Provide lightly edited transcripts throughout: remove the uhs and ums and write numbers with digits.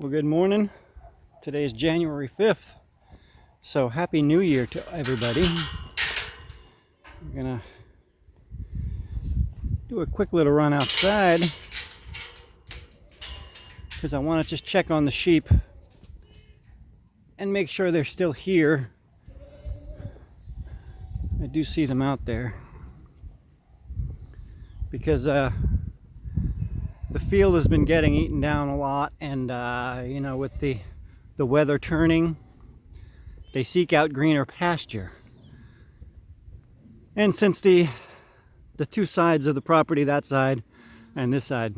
Well, good morning. Today is January 5th. So happy New Year to everybody. We're gonna do a quick little run outside because I want to just check on the sheep and make sure they're still here. I do see them out there because the field has been getting eaten down a lot, and with the weather turning, they seek out greener pasture. And since the two sides of the property, that side and this side,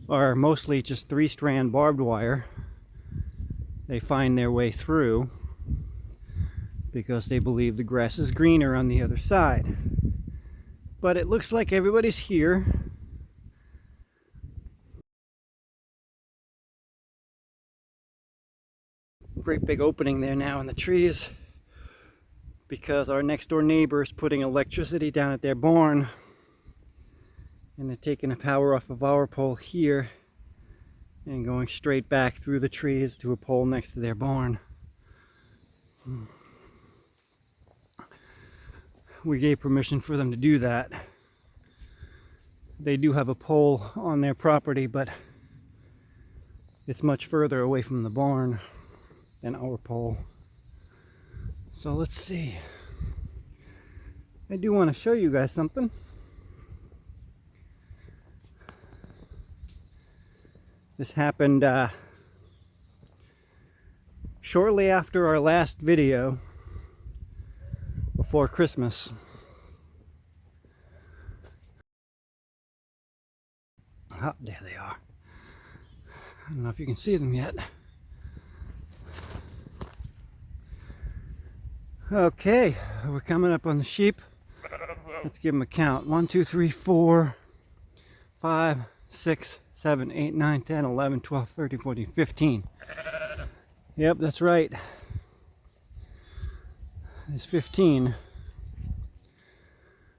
are mostly just 3-strand barbed wire, they find their way through because they believe the grass is greener on the other side. But it looks like everybody's here. Great big opening there now in the trees because our next door neighbor is putting electricity down at their barn, and they're taking the power off of our pole here and going straight back through the trees to a pole next to their barn. We gave permission for them to do that. They do have a pole on their property, but it's much further away from the barn than our pole. So let's see. I do want to show you guys something. This happened shortly after our last video before Christmas. Oh, there they are. I don't know if you can see them yet. Okay, we're coming up on the sheep. Let's give them a count. 1, 2, 3, 4, 5, 6, 7, 8, 9, 10, 11, 12, 13, 14, 15. Yep, that's right. There's 15.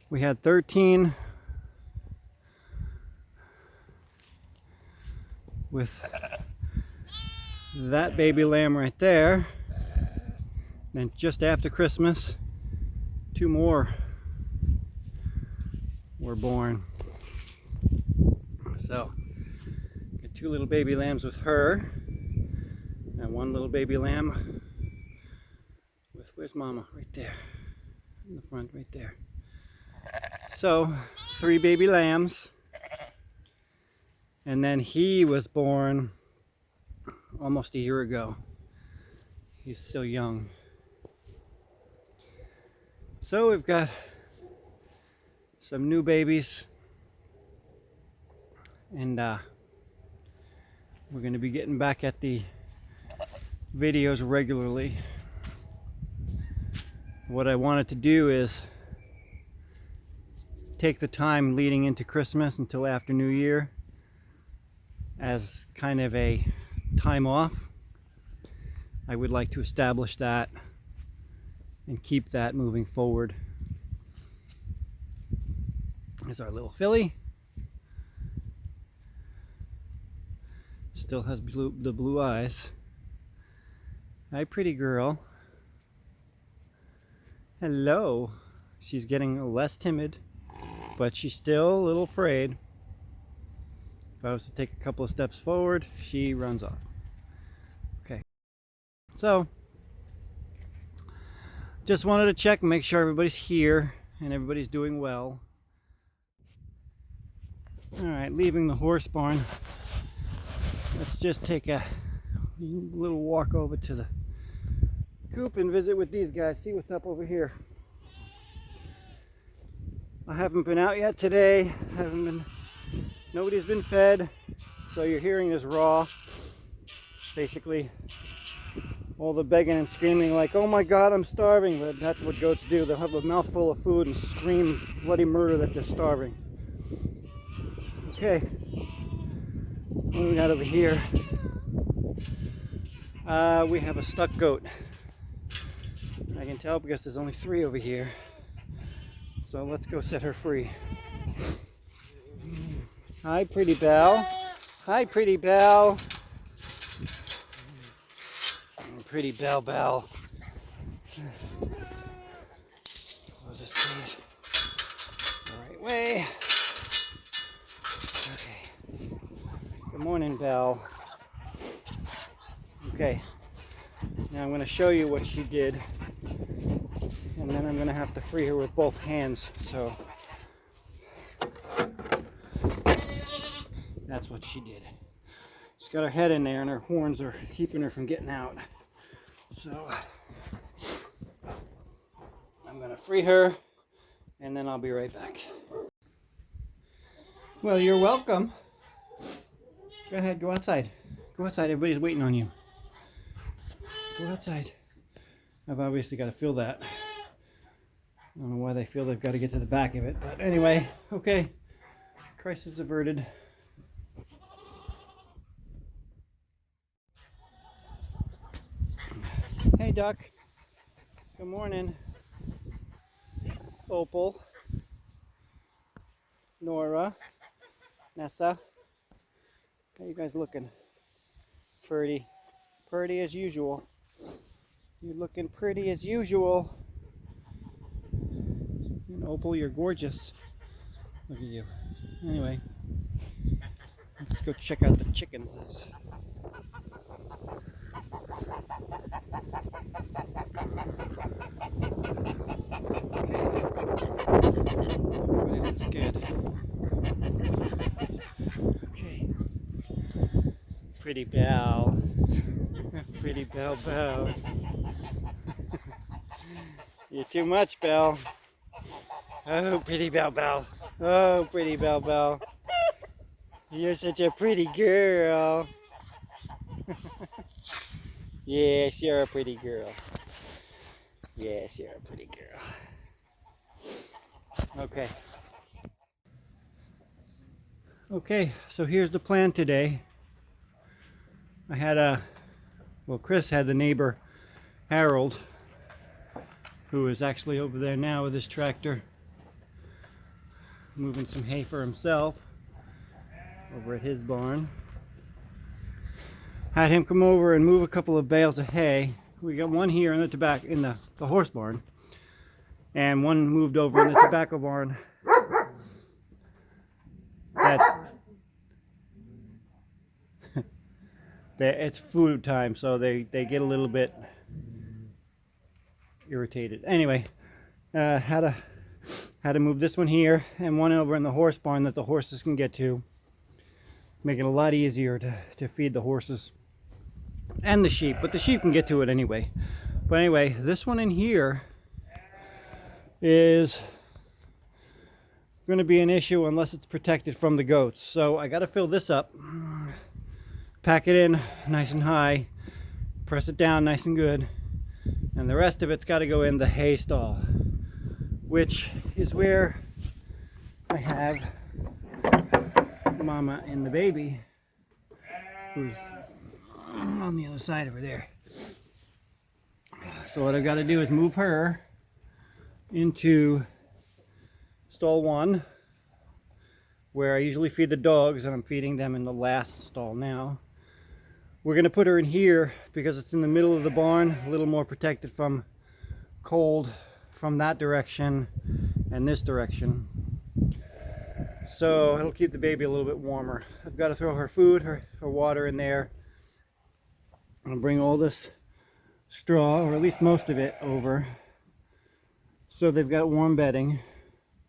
We had 13 with that baby lamb right there. Then just after Christmas, 2 more were born. So, got 2 little baby lambs with her, and 1 little baby lamb with, where's Mama? Right there, in the front, right there. So, 3 baby lambs, and then he was born almost a year ago. He's still young. So we've got some new babies, and we're going to be getting back at the videos regularly. What I wanted to do is take the time leading into Christmas until after New Year as kind of a time off. I would like to establish that and keep that moving forward. Here's our little filly. Still has the blue eyes. Hi, pretty girl. Hello. She's getting less timid, but she's still a little afraid. If I was to take a couple of steps forward, she runs off. Okay. So, just wanted to check and make sure everybody's here and everybody's doing well. Alright, leaving the horse barn, let's just take a little walk over to the coop and visit with these guys, see what's up over here. I haven't been out yet today, nobody's been fed, so you're hearing this raw. Basically, all the begging and screaming like, oh my God, I'm starving, but that's what goats do. They'll have a mouthful of food and scream bloody murder that they're starving. Okay, what do we got over here? We have a stuck goat. I can tell because there's only 3 over here. So let's go set her free. Hi, Pretty Belle. Hi, Pretty Belle. pretty Bell. I'll just say it the right way. Okay. Good morning, Belle. Okay. Now I'm going to show you what she did. And then I'm going to have to free her with both hands. So that's what she did. She's got her head in there and her horns are keeping her from getting out. So I'm going to free her and then I'll be right back. Well, you're welcome. Go ahead, go outside. Go outside, everybody's waiting on you. Go outside. I've obviously got to feel that. I don't know why they feel they've got to get to the back of it, but anyway, okay. Crisis averted. Hey, Duck. Good morning. Opal. Nora. Nessa. How you guys looking? Pretty. Pretty as usual. You're looking pretty as usual. And Opal, you're gorgeous. Look at you. Anyway, let's go check out the chickens. Everybody looks good. Okay. Pretty Belle. Pretty Belle. You're too much, Belle. Oh, pretty Belle. Oh, pretty Belle. You're such a pretty girl. Yes, you're a pretty girl. Yes, you're a pretty girl. Okay. Okay, so here's the plan today. Chris had the neighbor, Harold, who is actually over there now with his tractor, moving some hay for himself over at his barn. Had him come over and move a couple of bales of hay. We got one here in the horse barn, and one moved over in the tobacco barn. It's food time, so they get a little bit irritated. Anyway, had to move this one here and one over in the horse barn that the horses can get to. Make it a lot easier to feed the horses and the sheep, but the sheep can get to it anyway. But anyway, this one in here is going to be an issue unless it's protected from the goats. So I got to fill this up, pack it in nice and high, press it down nice and good, and the rest of it's got to go in the hay stall, which is where I have Mama and the baby, who's on the other side over there. So what I've got to do is move her into stall 1, where I usually feed the dogs, and I'm feeding them in the last stall now. We're going to put her in here because it's in the middle of the barn, a little more protected from cold from that direction and this direction. So it'll keep the baby a little bit warmer. I've got to throw her food, her water in there. I'll bring all this straw, or at least most of it, over so they've got warm bedding,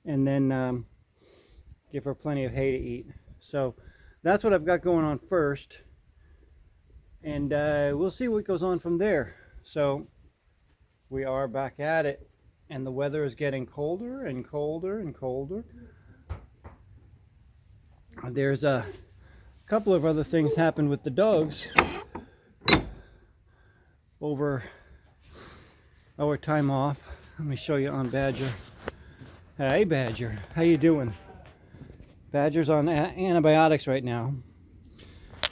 and then give her plenty of hay to eat. So that's what I've got going on first, and we'll see what goes on from there. So we are back at it, and the weather is getting colder and colder and colder. There's a couple of other things happened with the dogs over our time off. Let me show you on Badger. Hey Badger, how you doing? Badger's on antibiotics right now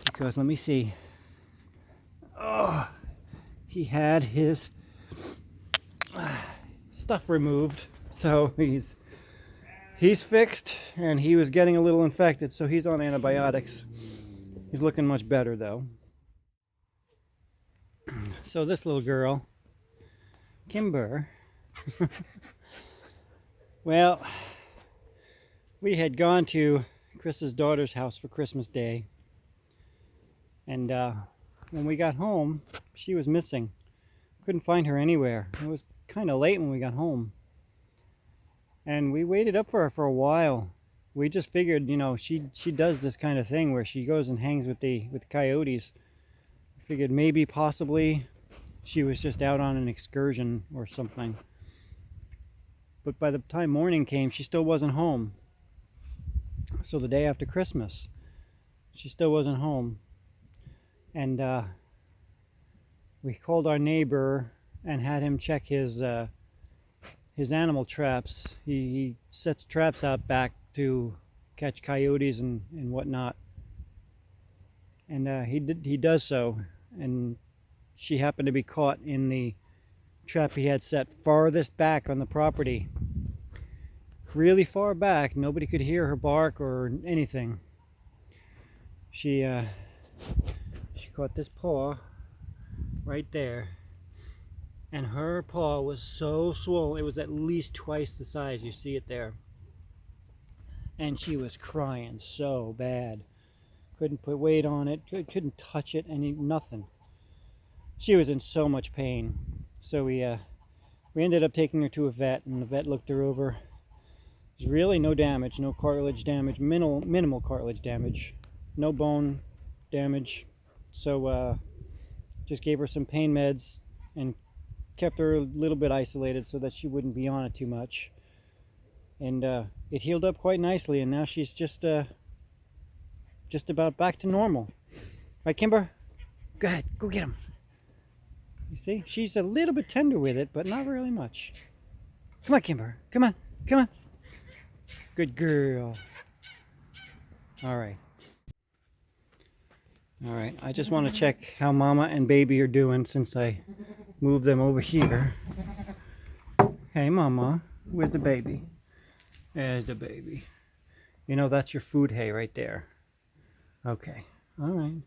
because, let me see, oh, he had his stuff removed, so he's fixed, and he was getting a little infected, so he's on antibiotics. He's looking much better though. So this little girl, Kimber, well, we had gone to Chris's daughter's house for Christmas Day, and when we got home, she was missing. Couldn't find her anywhere. It was kind of late when we got home, and we waited up for her for a while. We just figured, you know, she does this kind of thing where she goes and hangs with the coyotes. Figured maybe possibly she was just out on an excursion or something. But by the time morning came, she still wasn't home. So the day after Christmas, she still wasn't home. And we called our neighbor and had him check his animal traps. He sets traps out back to catch coyotes and whatnot. And he does so. And she happened to be caught in the trap he had set farthest back on the property. Really far back. Nobody could hear her bark or anything. She caught this paw right there. And her paw was so swollen. It was at least twice the size. You see it there. And she was crying so bad. Couldn't put weight on it. Couldn't touch it. Nothing. She was in so much pain. So we ended up taking her to a vet, and the vet looked her over. There's really no damage, no cartilage damage, minimal cartilage damage, no bone damage. So just gave her some pain meds and kept her a little bit isolated so that she wouldn't be on it too much. And it healed up quite nicely, and now she's just about back to normal. Right, Kimber? Go ahead, go get him. You see, she's a little bit tender with it, but not really much. Come on, Kimber. Come on, come on. Good girl. All right. All right, I just want to check how Mama and Baby are doing since I moved them over here. Hey, Mama, where's the baby? There's the baby. You know, that's your food hay right there. Okay, all right.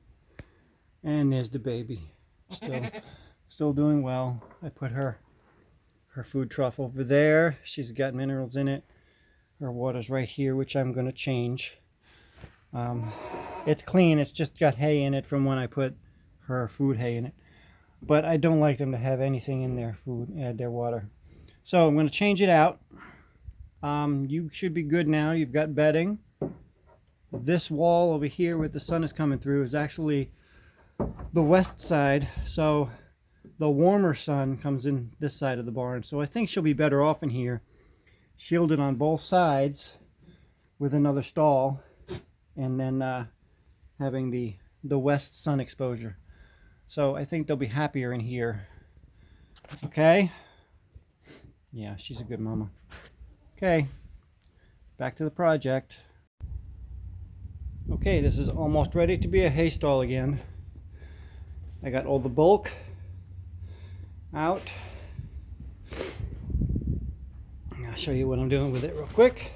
And there's the baby. Still doing well. I put her food trough over there. She's got minerals in it. Her water's right here, which I'm going to change. It's clean. It's just got hay in it from when I put her food hay in it. But I don't like them to have anything in their food, their water. So I'm going to change it out. You should be good now. You've got bedding. This wall over here where the sun is coming through is actually the west side. So the warmer sun comes in this side of the barn. So I think she'll be better off in here, shielded on both sides with another stall, and then having the west sun exposure. So I think they'll be happier in here. Okay? Yeah, she's a good mama. Okay, back to the project. Okay, this is almost ready to be a hay stall again. I got all the bulk out. I'll show you what I'm doing with it real quick.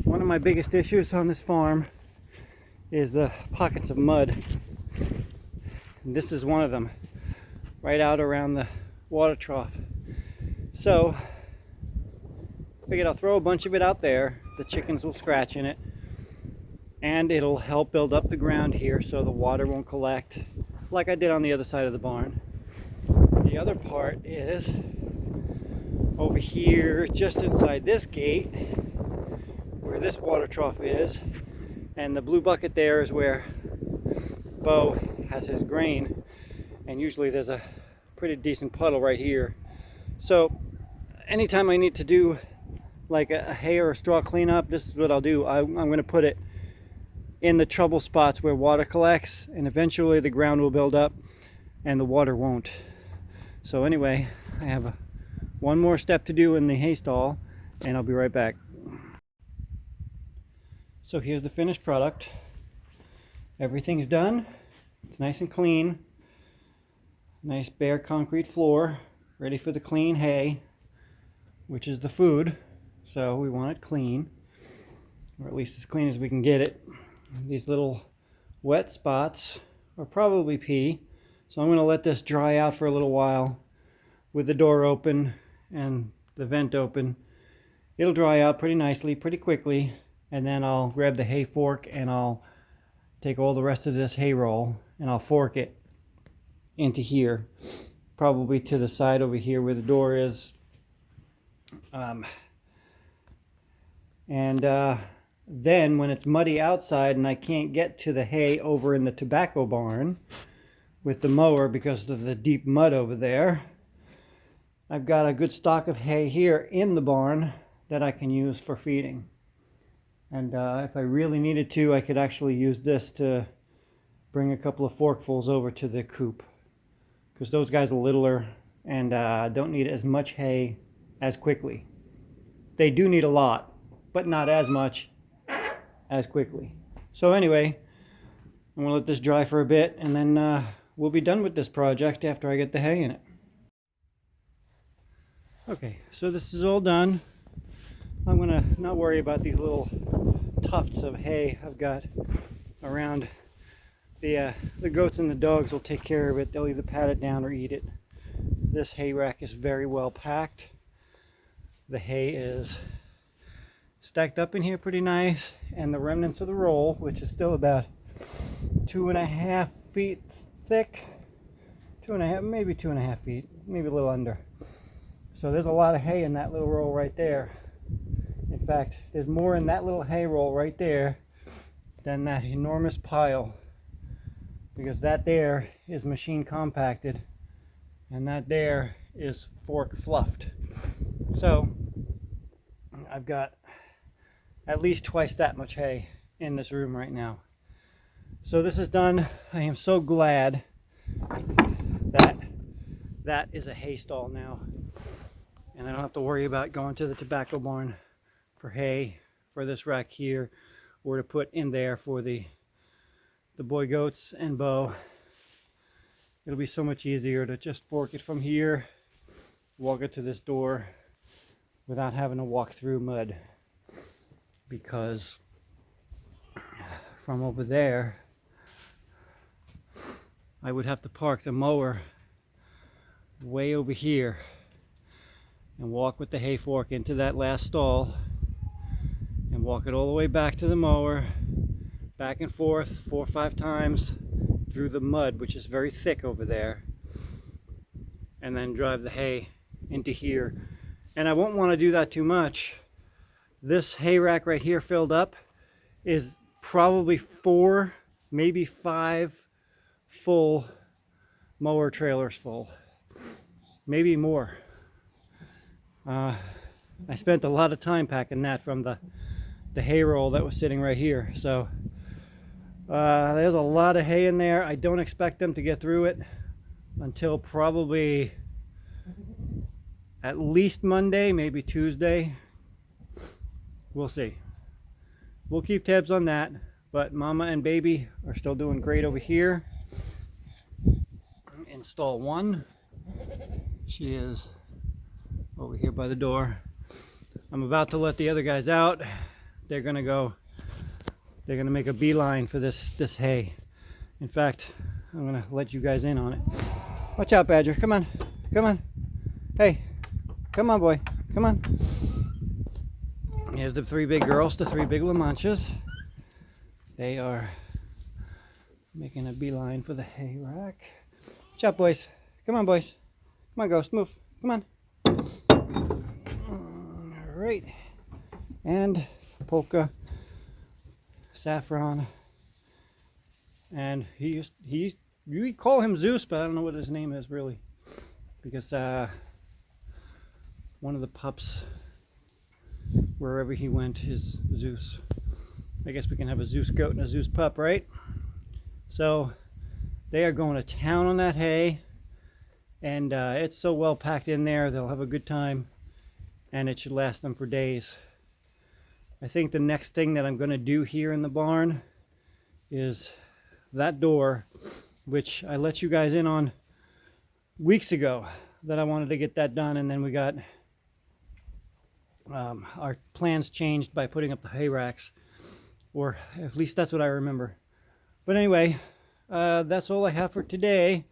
One of my biggest issues on this farm is the pockets of mud. And this is one of them, right out around the water trough. So, I figured I'll throw a bunch of it out there. The chickens will scratch in it, and it'll help build up the ground here so the water won't collect like I did on the other side of the barn. The other part is over here just inside this gate where this water trough is, and the blue bucket there is where Bo has his grain, and usually there's a pretty decent puddle right here. So anytime I need to do like a hay or a straw cleanup, this is what I'll do. I'm going to put it in the trouble spots where water collects, and eventually the ground will build up and the water won't. So anyway, I have one more step to do in the hay stall, and I'll be right back. So here's the finished product. Everything's done. It's nice and clean. Nice bare concrete floor, ready for the clean hay, which is the food. So we want it clean, or at least as clean as we can get it. These little wet spots or probably pee. So I'm going to let this dry out for a little while with the door open and the vent open. It'll dry out pretty nicely, pretty quickly, and then I'll grab the hay fork and I'll take all the rest of this hay roll and I'll fork it into here, probably to the side over here where the door is. Then when it's muddy outside and I can't get to the hay over in the tobacco barn with the mower because of the deep mud over there, I've got a good stock of hay here in the barn that I can use for feeding. And if I really needed to, I could actually use this to bring a couple of forkfuls over to the coop, because those guys are littler and don't need as much hay as quickly. They do need a lot, but not as much as quickly. So anyway, I'm going to let this dry for a bit, and then we'll be done with this project after I get the hay in it. Okay, so this is all done. I'm going to not worry about these little tufts of hay I've got around. The goats and the dogs will take care of it. They'll either pat it down or eat it. This hay rack is very well packed. The hay is stacked up in here pretty nice, and the remnants of the roll, which is still about 2.5 feet thick, 2.5, maybe 2.5 feet, maybe a little under. So there's a lot of hay in that little roll right there. In fact, there's more in that little hay roll right there than that enormous pile, because that there is machine compacted and that there is fork fluffed. So I've got at least twice that much hay in this room right now. So this is done. I am so glad that that is a hay stall now, and I don't have to worry about going to the tobacco barn for hay for this rack here, or to put in there for the boy goats and Bo. It'll be so much easier to just fork it from here, walk it to this door without having to walk through mud, because from over there I would have to park the mower way over here and walk with the hay fork into that last stall and walk it all the way back to the mower, back and forth 4 or 5 times through the mud, which is very thick over there, and then drive the hay into here. And I won't want to do that too much. This hay rack right here filled up is probably 4, maybe 5 full mower trailers full, maybe more. I spent a lot of time packing that from the hay roll that was sitting right here. So there's a lot of hay in there. I don't expect them to get through it until probably at least Monday, maybe Tuesday. We'll see. We'll keep tabs on that, but Mama and Baby are still doing great over here. Install 1. She is over here by the door. I'm about to let the other guys out. They're gonna make a beeline for this hay. In fact, I'm gonna let you guys in on it. Watch out, Badger. Come on. Come on. Hey. Come on, boy. Come on. Here's the 3 big girls, the 3 big La Manchas. They are making a beeline for the hay rack. Watch out, boys. Come on, boys. Come on, Ghost. Move. Come on. All right. And Polka, Saffron, and you call him Zeus, but I don't know what his name is really, because one of the pups, wherever he went, is Zeus. I guess we can have a Zeus goat and a Zeus pup, right? So they are going to town on that hay, and it's so well packed in there, they'll have a good time, and it should last them for days. I think the next thing that I'm going to do here in the barn is that door, which I let you guys in on weeks ago, that I wanted to get that done, and then we got our plans changed by putting up the hay racks, or at least that's what I remember. But anyway, That's all I have for today.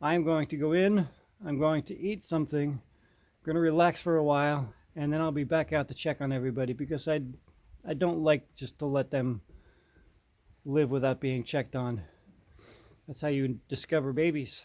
I'm going to go in, I'm going to eat something, I'm going to relax for a while, and then I'll be back out to check on everybody because I don't like just to let them live without being checked on. That's how you discover babies.